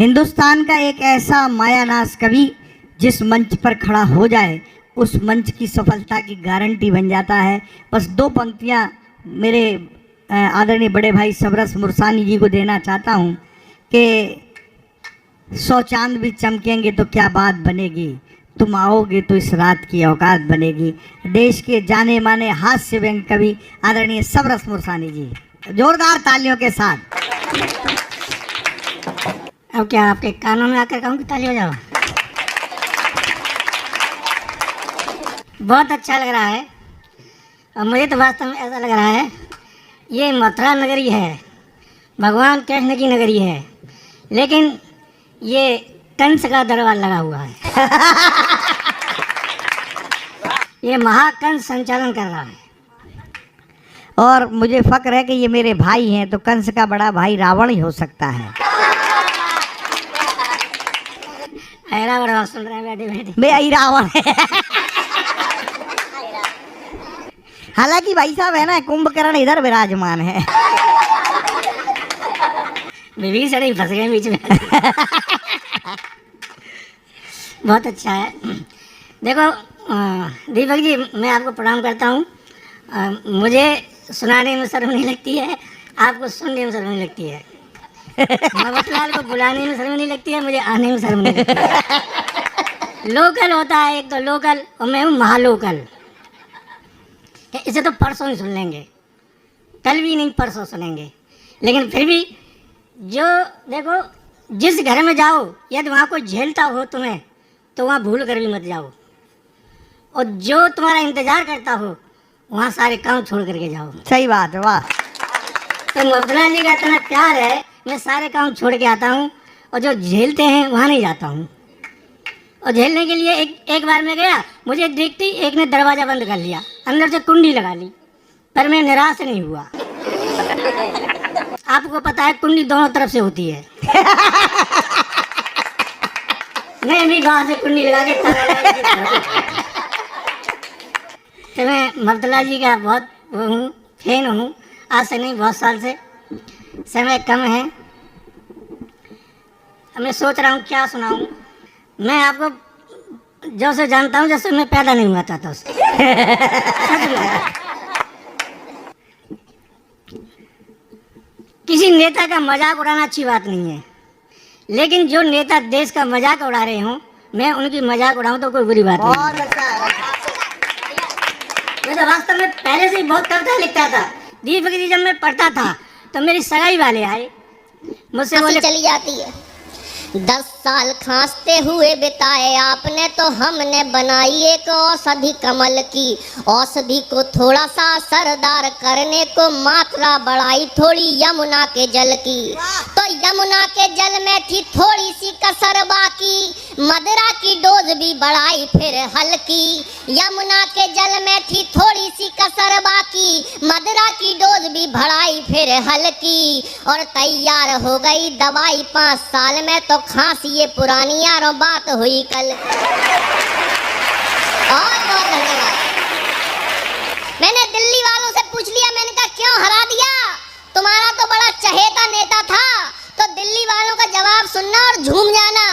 हिंदुस्तान का एक ऐसा मायानाश कवि जिस मंच पर खड़ा हो जाए उस मंच की सफलता की गारंटी बन जाता है। बस दो पंक्तियां मेरे आदरणीय बड़े भाई सबरस मुरसानी जी को देना चाहता हूं कि 100 चांद भी चमकेंगे तो क्या बात बनेगी, तुम आओगे तो इस रात की औकात बनेगी। देश के जाने माने हास्य व्यंग कवि आदरणीय सबरस मुरसानी जी, जोरदार तालियों के साथ। अब क्या आपके कानों में आकर कहूँ कि ताली हो जाओ? बहुत अच्छा लग रहा है और मुझे तो वास्तव में ऐसा लग रहा है ये मथुरा नगरी है, भगवान कृष्ण की नगरी है, लेकिन ये कंस का दरबार लगा हुआ है। ये महाकंस संचालन कर रहा है। और मुझे फक्र है कि ये मेरे भाई हैं, तो कंस का बड़ा भाई रावण ही हो सकता है। रावण सुन रहे हैं बैठे बैठे, मैं आई रावण है। हालांकि भाई साहब है ना, कुंभकर्ण इधर विराजमान है। विभीषण ही फंस गए बीच में। बहुत अच्छा है। देखो दीपक जी, मैं आपको प्रणाम करता हूँ। मुझे सुनाने में शर्म नहीं लगती है, आपको सुनने में शर्म नहीं लगती है। मवतलाल को बुलाने में शर्म नहीं लगती है, मुझे आने में शर्म नहीं लगती है। लोकल होता है एक तो लोकल, और मैं हूँ महालोकल। इसे तो परसों ही सुन लेंगे, कल भी नहीं परसों सुनेंगे। लेकिन फिर भी जो देखो, जिस घर में जाओ यदि वहाँ कोई झेलता हो तुम्हें तो वहाँ भूल कर भी मत जाओ, और जो तुम्हारा इंतज़ार करता हो वहाँ सारे काम छोड़ करके जाओ। सही बात है, वाह। तो मवतलाल जी का इतना प्यार है, मैं सारे काम छोड़ के आता हूँ, और जो झेलते हैं वहाँ नहीं जाता हूँ। और झेलने के लिए एक बार मैं गया, मुझे देखते ही एक ने दरवाज़ा बंद कर लिया, अंदर से कुंडी लगा ली, पर मैं निराश नहीं हुआ। आपको पता है कुंडी दोनों तरफ से होती है। मैं भी गाँव से कुंडी लगा के तो मैं मवतलाल जी का बहुत वो हूँ, फैन हूँ। आज से नहीं, बहुत साल से। समय कम है, मैं सोच रहा हूँ क्या सुनाऊँ। मैं आपको जो से जानता हूँ जैसे मैं पैदा नहीं हुआ था तो उससे। किसी नेता का मजाक उड़ाना अच्छी बात नहीं है, लेकिन जो नेता देश का मजाक उड़ा रहे हों, मैं उनकी मजाक उड़ाऊं तो कोई बुरी बात नहीं। मैं तो वास्तव में पहले से ही बहुत कविता लिखता था। दीपक जी, जब मैं पढ़ता था तो मेरी सगाई वाले आए, मुझसे बोले चली जाती है। 10 साल खांसते हुए बिताए आपने, तो हमने बनाई एक औषधि कमल की। औषधि को थोड़ा सा असरदार करने को मात्रा बढ़ाई थोड़ी यमुना के जल की। तो यमुना के जल में थी थोड़ी सी कसर बाकी, मदिरा की डोज भी बढ़ाई फिर हल्की। यमुना के जल में थी थोड़ी सी कसर बाकी, मदिरा की डोज भी बढ़ाई फिर हल्की। और तैयार हो गई दवाई 5 साल में, तो खांसी ये पुरानी यारों बात हुई कल। और बहुत धन्यवाद। मैंने दिल्ली वालों से पूछ लिया, मैंने कहा क्यों हरा दिया, तुम्हारा तो बड़ा चहेता नेता था। तो दिल्ली वालों का जवाब सुनना और झूम जाना।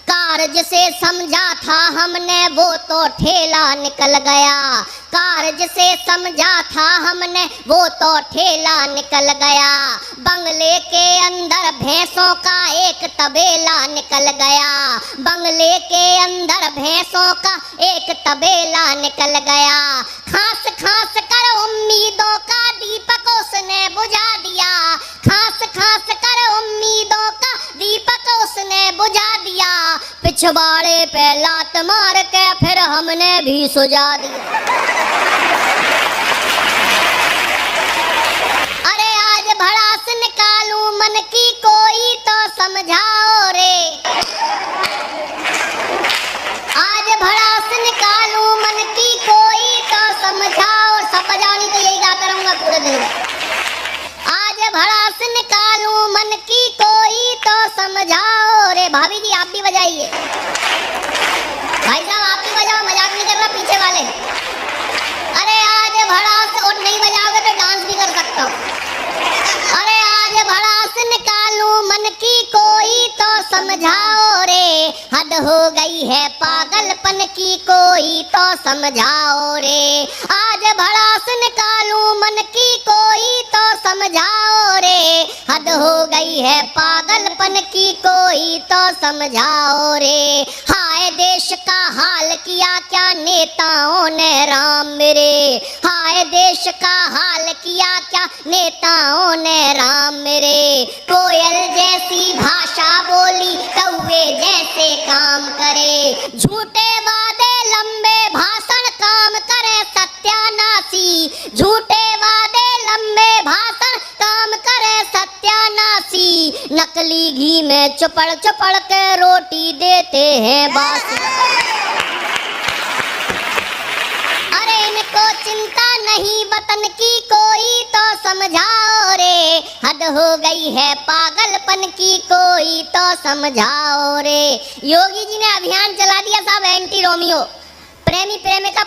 कार्य से समझा था हमने वो तो ठेला निकल गया। कार्य से समझा था हमने वो तो ठेला निकल गया। बंगले के अंदर भैंसों का एक तबेला निकल गया। बंगले के अंदर भैंसों का एक तबेला निकल गया। खास खास कर उम्मीदों का दीपक उसने बुझा दिया। खास खास कर उम्मीदों का दीपक उसने बुझा दिया। पिछवाड़े पे लात मार के फिर हमने भी सुझा दिया। अरे आज भड़ास निकालूं मन की कोई तो समझाओ रे। आज भड़ास निकालूं मन की कोई तो समझाओ। सब बजानी तो यही गाता रहूंगा पूरे दिन में। आज भड़ास निकालूं मन की कोई तो समझाओ रे। भाभी जी आप भी बजाइए, भाई साहब आप भी बजाओ, मजाक नहीं कर रहा पीछे वाले। अरे आज भड़ास, और नहीं बजाओगे तो डांस भी कर सकता हूँ। अरे आज भड़ास निकालूं मन की कोई तो समझाओ रे, हद हो गई है पागलपन की कोई तो समझाओ रे, आज भड़ास निकालूं मन की कोई तो समझाओ रे, हद हो गई है पागलपन की कोई तो समझाओ रे। हाय देश का हाल किया क्या नेताओं ने राम मेरे, हाय देश का हाल किया क्या नेताओं ने राम मेरे, कोयल जैसी भाषा बोली कौवे जैसे काम करे, झूठे वादे लंबे भाषण काम करे सत्यानाशी, झूठे वादे लंबे भाषण काम करे सत्यानाशी, नकली घी में चुपड़ चुपड़ के रोटी देते हैं बासी। अरे इनको चिंता नहीं वतन की कोई तो समझाओ रे, हद हो गई है पागलपन की कोई तो समझाओ रे। योगी जी ने अभियान चला दिया साहब एंटी रोमियो, प्रेमी प्रेमिका